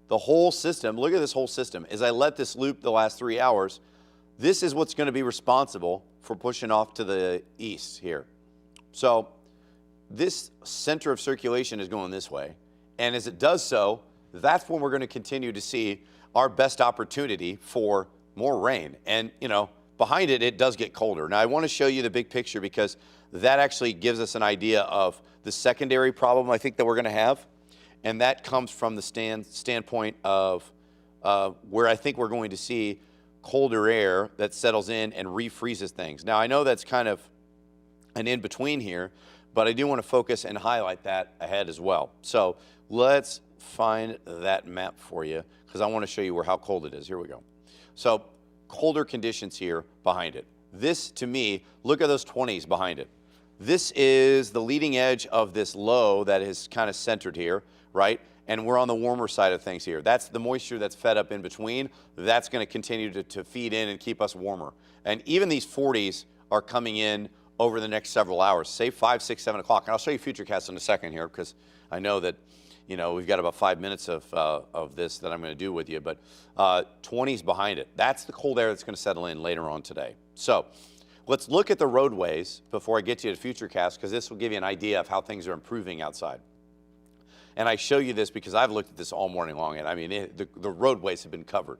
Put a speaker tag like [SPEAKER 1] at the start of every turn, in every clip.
[SPEAKER 1] the whole system, look at this whole system. As I let this loop the last 3 hours, this is what's going to be responsible for pushing off to the east here. So this center of circulation is going this way. And as it does so, that's when we're going to continue to see our best opportunity for more rain. And, you know, behind it, it does get colder. Now, I want to show you the big picture because that actually gives us an idea of the secondary problem I think that we're going to have. And that comes from the standpoint of where I think we're going to see colder air that settles in and refreezes things. Now, I know that's kind of an in-between here, but I do want to focus and highlight that ahead as well. So let's find that map for you because I want to show you how cold it is. Here we go. So colder conditions here behind it. This, to me, look at those 20s behind it. This is the leading edge of this low that is kind of centered here, right? And we're on the warmer side of things here. That's the moisture that's fed up in between. That's going to continue to feed in and keep us warmer. And even these 40s are coming in over the next several hours, say 5, 6, 7 o'clock. And I'll show you Futurecast in a second here because I know that, you know, we've got about 5 minutes of this that I'm going to do with you. But 20s behind it. That's the cold air that's going to settle in later on today. So let's look at the roadways before I get to Futurecast because this will give you an idea of how things are improving outside. And I show you this because I've looked at this all morning long, and I mean, the roadways have been covered.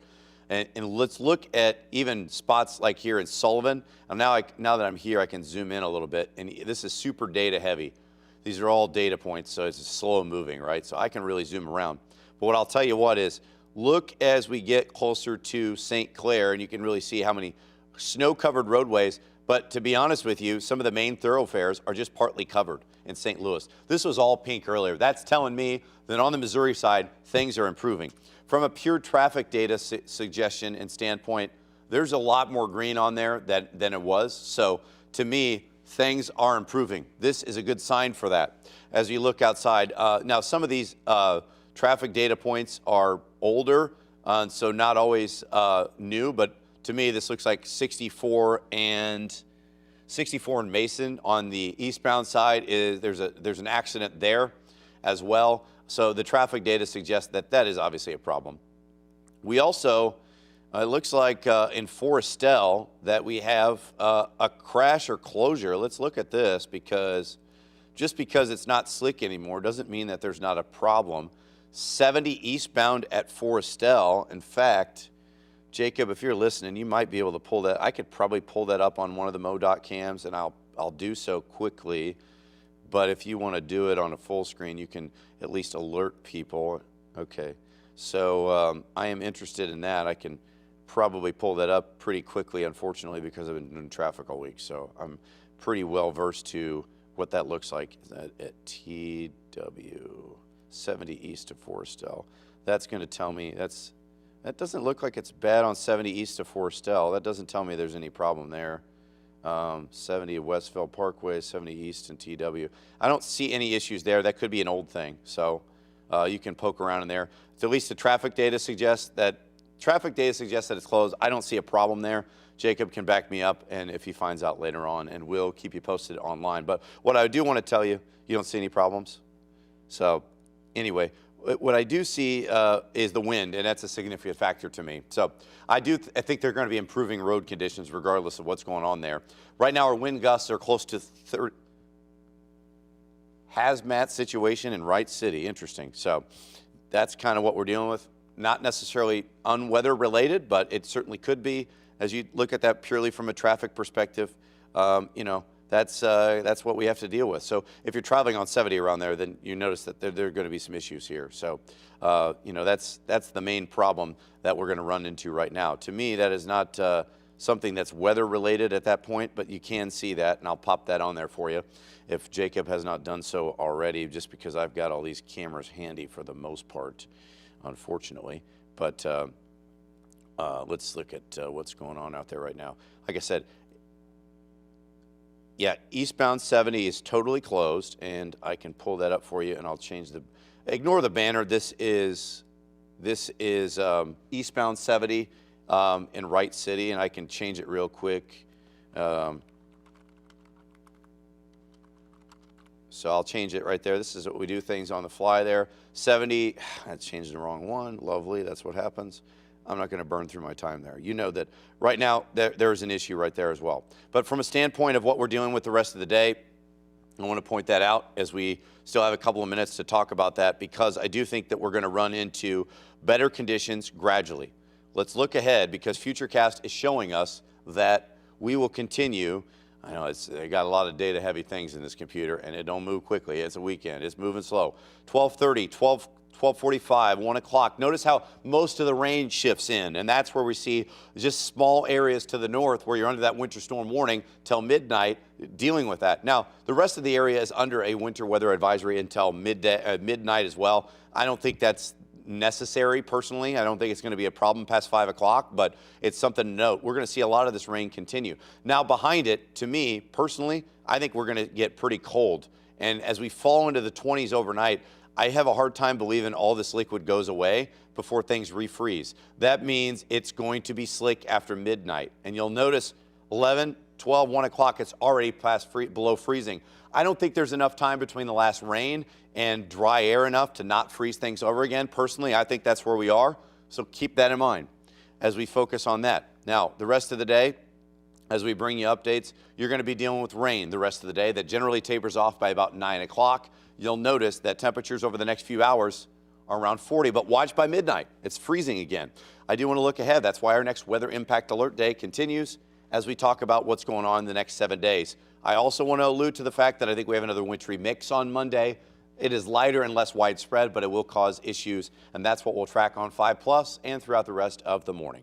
[SPEAKER 1] And let's look at even spots like here in Sullivan. And now that I'm here, I can zoom in a little bit. And this is super data heavy. These are all data points, so it's slow moving, right? So I can really zoom around. But what I'll tell you what is, look as we get closer to St. Clair, and you can really see how many snow-covered roadways. But to be honest with you, some of the main thoroughfares are just partly covered in St. Louis. This was all pink earlier. That's telling me that on the Missouri side, things are improving. From a pure traffic data suggestion and standpoint, there's a lot more green on there than it was. So to me, things are improving. This is a good sign for that. As you look outside, now some of these traffic data points are older, so not always new, but to me, this looks like 64 and Mason on the eastbound side. There's an accident there as well. So the traffic data suggests that that is obviously a problem. We also, it looks like in Forestel that we have a crash or closure. Let's look at this because just because it's not slick anymore doesn't mean that there's not a problem. 70 eastbound at Forestel. In fact, Jacob, if you're listening, you might be able to pull that. I could probably pull that up on one of the MoDOT cams, and I'll do so quickly. But if you want to do it on a full screen, you can at least alert people. Okay, so I am interested in that. I can probably pull that up pretty quickly, unfortunately, because I've been in traffic all week. So I'm pretty well versed to what that looks like. Is that at TW 70 east of Forestel? That's going to tell me that doesn't look like it's bad on 70 east of Forestel. That doesn't tell me there's any problem there. 70 Westville Parkway, 70 east and TW. I don't see any issues there. That could be an old thing. So you can poke around in there. At least the traffic data suggests that it's closed. I don't see a problem there. Jacob can back me up, and if he finds out later on, and we'll keep you posted online. But what I do want to tell you, you don't see any problems. So anyway, what I do see is the wind, and that's a significant factor to me. So I think they're going to be improving road conditions regardless of what's going on there. Right now, our wind gusts are close to 30. Hazmat situation in Wright City. Interesting. So that's kind of what we're dealing with. Not necessarily unweather related, but it certainly could be. As you look at that purely from a traffic perspective, you know, that's what we have to deal with. So if you're traveling on 70 around there, then you notice that there are going to be some issues here. So, you know, that's the main problem that we're going to run into right now. To me, that is not something that's weather related at that point, but you can see that, and I'll pop that on there for you if Jacob has not done so already, just because I've got all these cameras handy for the most part, unfortunately. But let's look at what's going on out there right now. Like I said, yeah, eastbound 70 is totally closed, and I can pull that up for you, and I'll change ignore the banner. This is eastbound 70 in Wright City, and I can change it real quick. So I'll change it right there. This is what we do, things on the fly there. 70, I changed the wrong one. Lovely, that's what happens. I'm not going to burn through my time there. You know that right now there's an issue right there as well. But from a standpoint of what we're dealing with the rest of the day, I want to point that out as we still have a couple of minutes to talk about that, because I do think that we're going to run into better conditions gradually. Let's look ahead, because Futurecast is showing us that we will continue. I know they got a lot of data heavy things in this computer, and it don't move quickly. It's a weekend. It's moving slow. 12:30, 12:45, 1 o'clock. Notice how most of the rain shifts in, and that's where we see just small areas to the north where you're under that winter storm warning till midnight, dealing with that. Now, the rest of the area is under a winter weather advisory until midnight as well. I don't think that's necessary personally. I don't think it's going to be a problem past 5 o'clock, but it's something to note. We're going to see a lot of this rain continue. Now, behind it, to me personally, I think we're going to get pretty cold. And as we fall into the 20s overnight, I have a hard time believing all this liquid goes away before things refreeze. That means it's going to be slick after midnight. And you'll notice 11, 12, 1 o'clock, it's already past below freezing. I don't think there's enough time between the last rain and dry air enough to not freeze things over again. Personally, I think that's where we are. So keep that in mind as we focus on that. Now, the rest of the day, as we bring you updates, you're going to be dealing with rain the rest of the day that generally tapers off by about 9 o'clock. You'll notice that temperatures over the next few hours are around 40, but watch by midnight. It's freezing again. I do want to look ahead. That's why our next weather impact alert day continues as we talk about what's going on in the next 7 days. I also want to allude to the fact that I think we have another wintry mix on Monday. It is lighter and less widespread, but it will cause issues, and that's what we'll track on 5 Plus and throughout the rest of the morning.